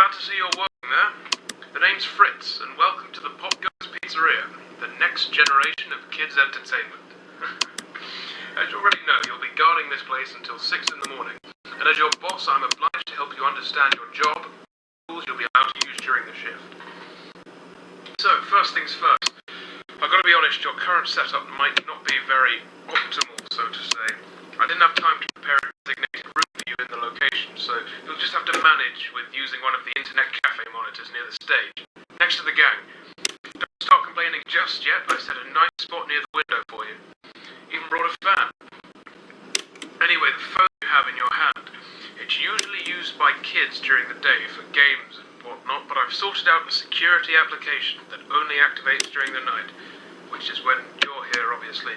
glad to see you're working there. The name's Fritz, and welcome to the POPGOES Pizzeria, the next generation of kids' entertainment. As you already know, you'll be guarding this place until 6 in the morning, and as your boss, I'm obliged to help you understand your job and the tools you'll be allowed to use during the shift. So, first things first, I've got to be honest, your current setup might not be very optimal, so to say. I didn't have time to prepare a designated room for you in the location, so you'll just have to manage with using one of the internet cafe monitors near the stage, next to the gang. Don't start complaining just yet, I set a nice spot near the window for you. Even brought a fan. Anyway, the phone you have in your hand, it's usually used by kids during the day for games and whatnot, but I've sorted out a security application that only activates during the night, which is when you're here, obviously.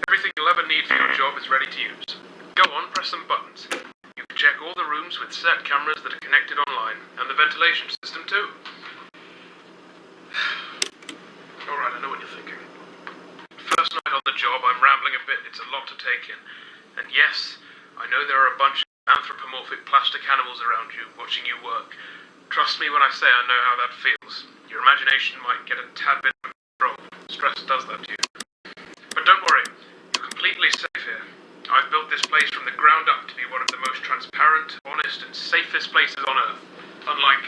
Everything you'll ever need for your job is ready to use. Go on, press some buttons. You can check all the rooms with set cameras that are connected online, and the ventilation system too. Alright, I know what you're thinking. First night on the job, I'm rambling a bit, it's a lot to take in. And yes, I know there are a bunch of anthropomorphic plastic animals around you, watching you work. Trust me when I say I know how that feels. Your imagination might get a tad bit out of control. Stress does that to you. But don't worry, you're completely safe here. I've built this place from the ground up to be one of the most transparent, honest, and safest places on Earth. Unlike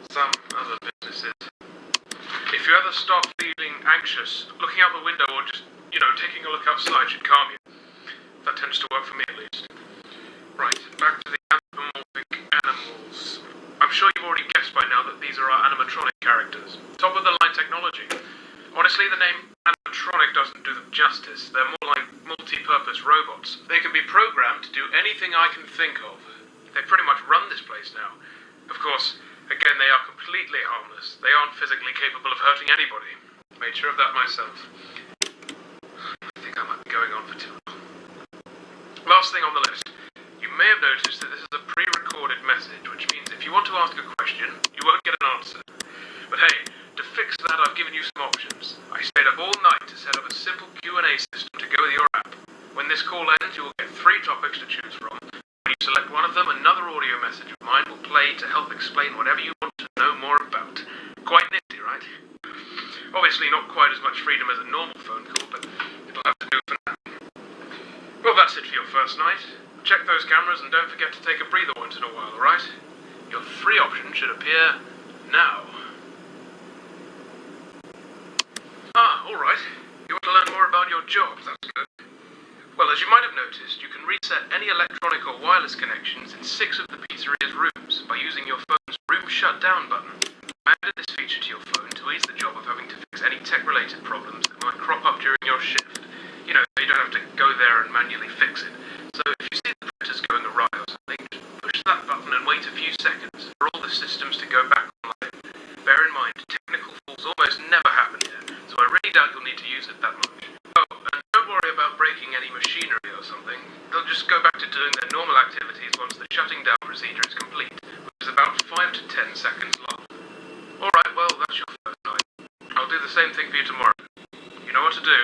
some other businesses. If you ever start feeling anxious, looking out the window or just, taking a look outside should calm you. That tends to work for me at least. Right, back to the anthropomorphic animals. I'm sure you've already guessed by now that these are our animatronic characters. Top of the line technology. Honestly, the name animatronic doesn't do them justice. They're more like multi-purpose robots. They can be programmed to do anything I can think of. They pretty much run this place now. Of course, again, they are completely harmless. They aren't physically capable of hurting anybody. Made sure of that myself. I think I might be going on for too long. Last thing on the list. You may have noticed that this is a pre-recorded message, which means if you want to ask a question, you won't get an answer. But hey, to fix that, I've given you some options. I stayed up all night to set up a simple Q&A system to go with your app. When this call ends, you will get 3 topics to choose from. When you select one of them, another audio message of mine will play to help explain whatever you want to know more about. Quite nifty, right? Obviously not quite as much freedom as a normal phone call, but it'll have to do for now. Well, that's it for your first night. Check those cameras and don't forget to take a breather once in a while, alright? Your 3 options should appear now. Alright. You want to learn more about your job, that's good. Well, as you might have noticed, you can reset any electronic or wireless connections in 6 of the pizzeria's rooms by using your phone's room shutdown button. I added this feature to your phone to ease the job of having to fix any tech-related problems that might crop up during your shift. You don't have to go there and manually fix it. So if you see the printers going awry or something, just push that button and wait a few seconds for all the systems to go back online. Bear in mind, technical faults almost never happen here, so I really doubt you'll need to use it that much. Oh, and don't worry about breaking any machinery or something. They'll just go back to doing their normal activities once the shutting down procedure is complete, which is about 5 to 10 seconds long. Alright, well, that's your first night. I'll do the same thing for you tomorrow. You know what to do.